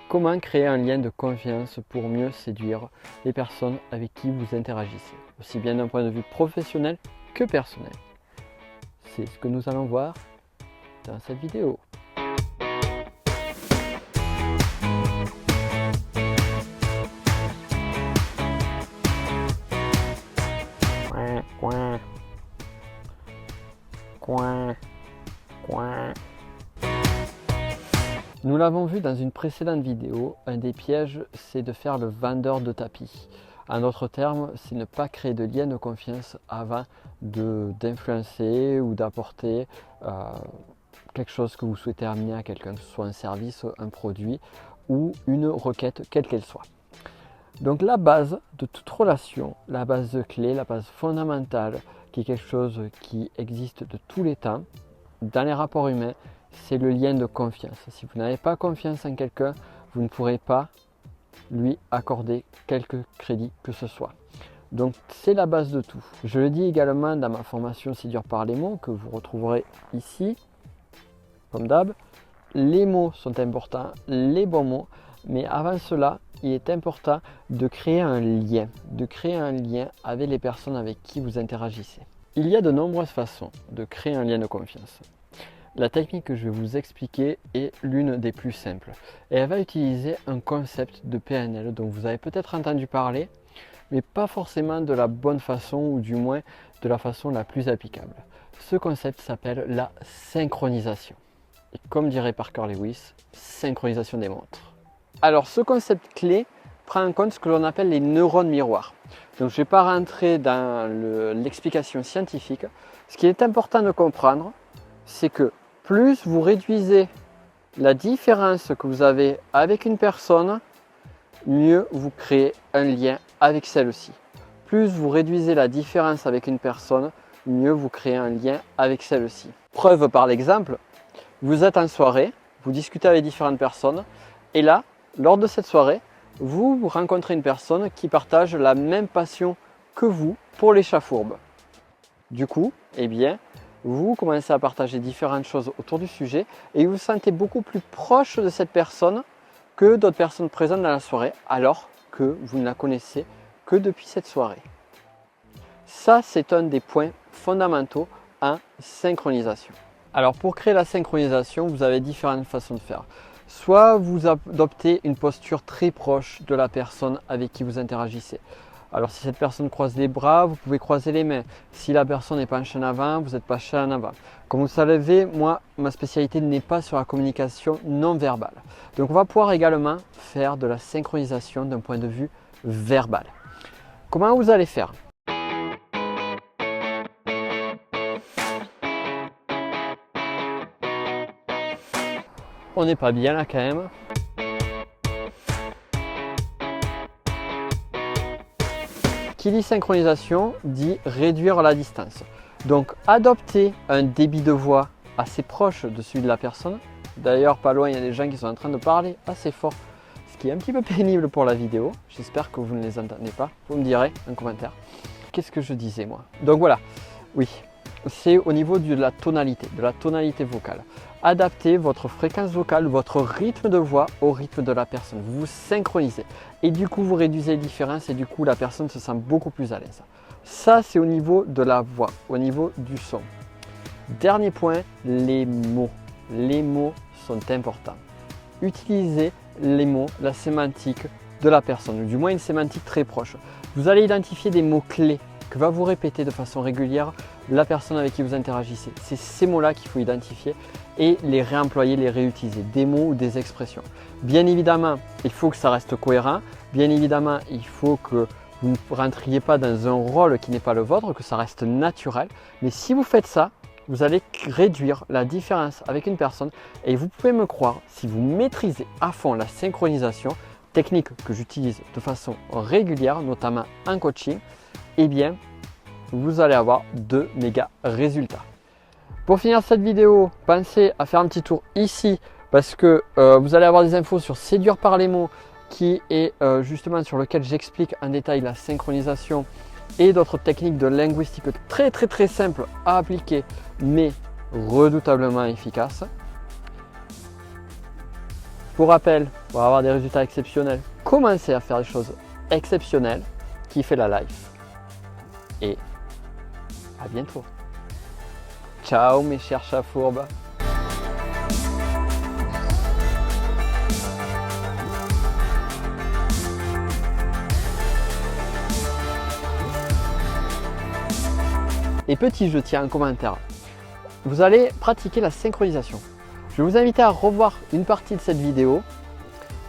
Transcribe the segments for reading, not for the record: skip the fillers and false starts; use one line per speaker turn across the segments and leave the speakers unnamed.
Comment créer un lien de confiance pour mieux séduire les personnes avec qui vous interagissez, aussi bien d'un point de vue professionnel que personnel? C'est ce que nous allons voir dans cette vidéo. Coin, coin, coin, coin. Nous l'avons vu dans une précédente vidéo, un des pièges, c'est de faire le vendeur de tapis. En d'autres termes, c'est ne pas créer de lien de confiance avant d'influencer ou d'apporter quelque chose que vous souhaitez amener à quelqu'un, que ce soit un service, un produit ou une requête, quelle qu'elle soit. Donc la base de toute relation, la base clé, la base fondamentale, qui est quelque chose qui existe de tous les temps, dans les rapports humains, c'est le lien de confiance. Si vous n'avez pas confiance en quelqu'un, vous ne pourrez pas lui accorder quelque crédit que ce soit. Donc c'est la base de tout. Je le dis également dans ma formation Séduire par les mots, que vous retrouverez ici, comme d'hab. Les mots sont importants, les bons mots, mais avant cela, il est important de créer un lien avec les personnes avec qui vous interagissez. Il y a de nombreuses façons de créer un lien de confiance. La technique que je vais vous expliquer est l'une des plus simples et elle va utiliser un concept de PNL dont vous avez peut-être entendu parler, mais pas forcément de la bonne façon ou du moins de la façon la plus applicable. Ce concept s'appelle la synchronisation. Et comme dirait Parker Lewis, synchronisation des montres. Alors ce concept clé prend en compte ce que l'on appelle les neurones miroirs. Donc je ne vais pas rentrer dans l'explication scientifique. Ce qui est important de comprendre, c'est que plus vous réduisez la différence que vous avez avec une personne, mieux vous créez un lien avec celle-ci. Plus vous réduisez la différence avec une personne, mieux vous créez un lien avec celle-ci. Preuve par l'exemple, vous êtes en soirée, vous discutez avec différentes personnes et là, lors de cette soirée, vous rencontrez une personne qui partage la même passion que vous pour les chats fourbes. Du coup, vous commencez à partager différentes choses autour du sujet et vous vous sentez beaucoup plus proche de cette personne que d'autres personnes présentes dans la soirée alors que vous ne la connaissez que depuis cette soirée. Ça, c'est un des points fondamentaux en synchronisation. Alors pour créer la synchronisation, vous avez différentes façons de faire. Soit vous adoptez une posture très proche de la personne avec qui vous interagissez. Alors si cette personne croise les bras, vous pouvez croiser les mains. Si la personne n'est pas penchée en avant, vous êtes penché en avant. Comme vous le savez, moi, ma spécialité n'est pas sur la communication non verbale. Donc on va pouvoir également faire de la synchronisation d'un point de vue verbal. Comment vous allez faire ? On n'est pas bien là quand même. Qui dit synchronisation dit réduire la distance. Donc adopter un débit de voix assez proche de celui de la personne. D'ailleurs pas loin il y a des gens qui sont en train de parler assez fort, ce qui est un petit peu pénible pour la vidéo. J'espère que vous ne les entendez pas, vous me direz en commentaire. Qu'est-ce que je disais moi? Donc voilà, oui, c'est au niveau de la tonalité vocale. Adaptez votre fréquence vocale, votre rythme de voix au rythme de la personne. Vous vous synchronisez et du coup vous réduisez les différences et du coup la personne se sent beaucoup plus à l'aise. Ça c'est au niveau de la voix, au niveau du son. Dernier point, les mots. Les mots sont importants. Utilisez les mots, la sémantique de la personne, ou du moins une sémantique très proche. Vous allez identifier des mots clés que va vous répéter de façon régulière la personne avec qui vous interagissez. C'est ces mots-là qu'il faut identifier et les réemployer, les réutiliser, des mots ou des expressions. Bien évidemment, il faut que ça reste cohérent. Bien évidemment, il faut que vous ne rentriez pas dans un rôle qui n'est pas le vôtre, que ça reste naturel. Mais si vous faites ça, vous allez réduire la différence avec une personne et vous pouvez me croire, si vous maîtrisez à fond la synchronisation, technique que j'utilise de façon régulière, notamment en coaching, eh bien, vous allez avoir de méga résultats. Pour finir cette vidéo, pensez à faire un petit tour ici parce que vous allez avoir des infos sur Séduire par les mots qui est justement sur lequel j'explique en détail la synchronisation et d'autres techniques de linguistique très simples à appliquer mais redoutablement efficaces. Pour rappel, pour avoir des résultats exceptionnels, commencez à faire des choses exceptionnelles, kiffez la life. Et à bientôt. Ciao mes chers chats fourbes. Et petit jeu, tiens, un commentaire. Vous allez pratiquer la synchronisation. Je vais vous inviter à revoir une partie de cette vidéo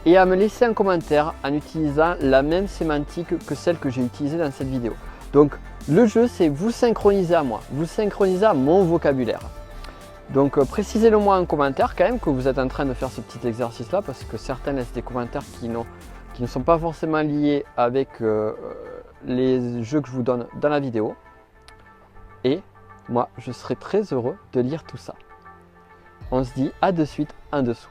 et à me laisser un commentaire en utilisant la même sémantique que celle que j'ai utilisée dans cette vidéo. Donc le jeu, c'est vous synchroniser à moi, vous synchroniser à mon vocabulaire. Donc précisez-le moi en commentaire quand même que vous êtes en train de faire ce petit exercice là, parce que certains laissent des commentaires qui ne sont pas forcément liés avec les jeux que je vous donne dans la vidéo. Et moi, je serai très heureux de lire tout ça. On se dit à de suite en dessous.